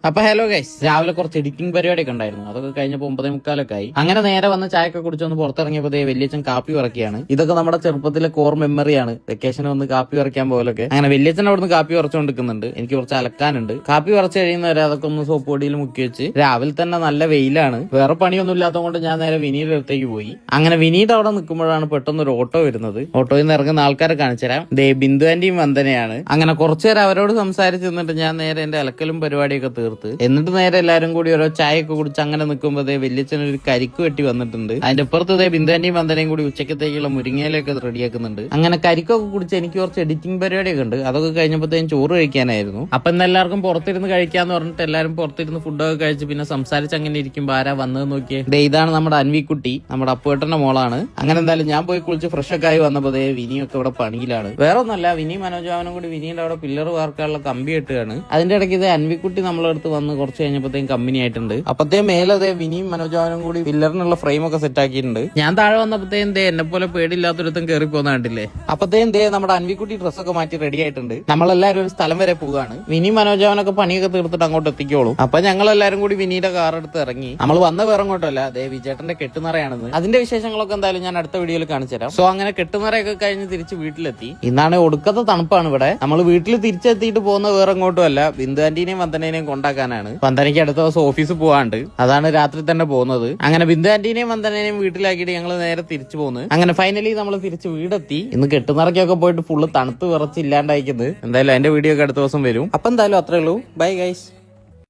അപ്പൊ hello guys, രാവിലെ കുറച്ച് എഡിറ്റിംഗ് പരിപാടിയൊക്കെ ഉണ്ടായിരുന്നു. അതൊക്കെ കഴിഞ്ഞപ്പോൾ 9:45 ആയി. അങ്ങനെ നേരെ വന്ന് ചായയൊക്കെ കുടിച്ചൊന്ന് പുറത്തിറങ്ങിയപ്പോ വലിയച്ഛൻ കാപ്പി പറക്കിയാണ്. ഇതൊക്കെ നമ്മുടെ ചെറുപ്പത്തിലെ കോർ മെമ്മറിയാണ്. വെക്കേഷൻ വന്ന് കാപ്പി പറിക്കാൻ പോലൊക്കെ. അങ്ങനെ വലിയച്ഛൻ അവിടുന്ന് കാപ്പി പറിച്ചുകൊണ്ടിരിക്കുന്നുണ്ട്. എനിക്ക് കുറച്ച് അലക്കാനുണ്ട്. കാപ്പി പറിച്ച് കഴിയുന്നവരെ അതൊക്കെ ഒന്ന് സോപ്പ് പൊടിയിൽ മുക്കി വെച്ച് രാവിലെ തന്നെ നല്ല വെയിലാണ്. വേറെ പണിയൊന്നും ഇല്ലാത്തതുകൊണ്ട് ഞാൻ നേരെ വിനീയുടെ അടുത്തേക്ക് പോയി. അങ്ങനെ വിനീട് അവിടെ നിൽക്കുമ്പോഴാണ് പെട്ടെന്ന് ഒരു ഓട്ടോ വരുന്നത്. ഓട്ടോയിൽ നിന്ന് ഇറങ്ങുന്ന ആൾക്കാരെ കാണിച്ചു തരാം. ബിന്ദു ആന്റിയും വന്ദനയാണ്. അങ്ങനെ കുറച്ചുനേരം അവരോട് സംസാരിച്ച് നിന്നിട്ട് ഞാൻ നേരെ എന്റെ അലക്കലും പരിപാടിയൊക്കെ തീർത്ത് എന്നിട്ട് നേരെ എല്ലാരും കൂടി ഓരോ ചായയൊക്കെ കുടിച്ച് അങ്ങനെ നിൽക്കുമ്പോൾ വലിയച്ഛനൊരു കരിക്ക് വെട്ടി വന്നിട്ടുണ്ട്. അതിന്റെ അപ്പുറത്ത് ബിന്ദുവിന്റെയും വന്ദനയും കൂടി ഉച്ചക്കത്തേക്കുള്ള മുരിങ്ങയിലൊക്കെ റെഡിയാക്കുന്നുണ്ട്. അങ്ങനെ കരിക്കൊക്കെ കുടിച്ച് എനിക്ക് കുറച്ച് എഡിറ്റിംഗ് പരിപാടിയൊക്കെ ഉണ്ട്. അതൊക്കെ കഴിഞ്ഞപ്പോഴത്തേക്കും ചോറ് കഴിക്കാനായിരുന്നു. അപ്പൊ ഇന്ന് എല്ലാവർക്കും പുറത്തിരുന്ന് കഴിക്കാന്ന് പറഞ്ഞിട്ട് എല്ലാവരും പുറത്തിരുന്ന് ഫുഡൊക്കെ കഴിച്ച് പിന്നെ സംസാരിച്ച് അങ്ങനെ ഇരിക്കുമ്പോൾ ആരാ വന്നത് നോക്കിയേ. ഇതാണ് നമ്മുടെ അൻവിക്കുട്ടി, നമ്മുടെ അപ്പുവേട്ടന്റെ മോളാണ്. അങ്ങനെ എന്തായാലും ഞാൻ പോയി കുളിച്ച് ഫ്രഷ് ഒക്കെ ആയി വന്നപ്പോൾ വിനിയൊക്കെ ഇവിടെ പണിയിലാണ്. വേറെ ഒന്നല്ല, വിനി മനോജാവനും കൂടി വിനിയുടെ അവിടെ പില്ലർ വാർക്കാനുള്ള കമ്പി കെട്ടുകയാണ്. അതിന്റെ ഇടയ്ക്ക് അൻവിക്കുട്ടി നമ്മളടുത്ത് വന്ന് കുറച്ച് കഴിഞ്ഞപ്പോഴത്തേക്കും കമ്പനി ആയിട്ടുണ്ട്. അപ്പത്തേം മേലെ വിനിയും മനോജാവനും കൂടി പില്ലറിനുള്ള ഫ്രെയിം ഒക്കെ സെറ്റ് ആക്കിയിട്ടുണ്ട്. ഞാൻ താഴെ വന്നപ്പോഴത്തേക്കും എന്നെ പോലെ പേടിയില്ലാത്തൊരുത്തും കയറി പോകുന്ന കണ്ടില്ലേ. അപ്പത്തേം നമ്മുടെ അൻവിക്കുട്ടി ഡ്രസ്സൊക്കെ മാറ്റി റെഡി ആയിട്ടുണ്ട്. നമ്മളെല്ലാരും ഒരു സ്ഥലം വരെ പോവുകയാണ്. വിനി മനോജാവനൊക്കെ പണിയൊക്കെ തീർത്തിട്ട് അങ്ങോട്ട് എത്തിക്കോളും. അപ്പൊ ഞങ്ങൾ എല്ലാരും കൂടി വിനിയുടെ കാർ എടുത്ത് ഇറങ്ങി. നമ്മൾ വന്ന വേറെ അങ്ങോട്ടല്ല, വിജേട്ടന്റെ കെട്ടുനിറയാണെന്ന്. അതിന്റെ വിശേഷങ്ങളൊക്കെ എന്തായാലും ഞാൻ അടുത്ത വീഡിയോയിൽ കാണിച്ചു തരാം. സോ അങ്ങനെ കെട്ടുനിറയൊക്കെ കഴിഞ്ഞ് തിരിച്ച് വീട്ടിലെത്തി. ഇന്നാണ് ഒടുക്കത്തെ തണുപ്പാണ് ഇവിടെ. നമ്മൾ വീട്ടിൽ തിരിച്ചെത്തിയിട്ട് പോകുന്ന വേറെ അങ്ങോട്ടും അല്ല, ബിന്ദു ആന്റിനെയും വന്ദനേനെയും കൊണ്ടാക്കാനാണ്. വന്ദനയ്ക്ക് അടുത്ത ദിവസം ഓഫീസിൽ പോവാണ്ട്, അതാണ് രാത്രി തന്നെ പോകുന്നത്. അങ്ങനെ ബിന്ദു ആന്റിനെയും വന്ദനേനെയും വീട്ടിലാക്കിയിട്ട് ഞങ്ങൾ നേരെ തിരിച്ചു പോകുന്നു. അങ്ങനെ ഫൈനലി നമ്മൾ തിരിച്ച് വീടെത്തി. ഇന്ന് കെട്ടുനിറക്കൊക്കെ പോയിട്ട് ഫുള്ള് തണുത്ത് വിറച്ചില്ലാണ്ടായിരിക്കുന്നത്. എന്തായാലും അതിന്റെ വീഡിയോ ഒക്കെ അടുത്ത ദിവസം വരും. അപ്പൊ എന്തായാലും അത്രേ ഉള്ളൂ. Bye guys.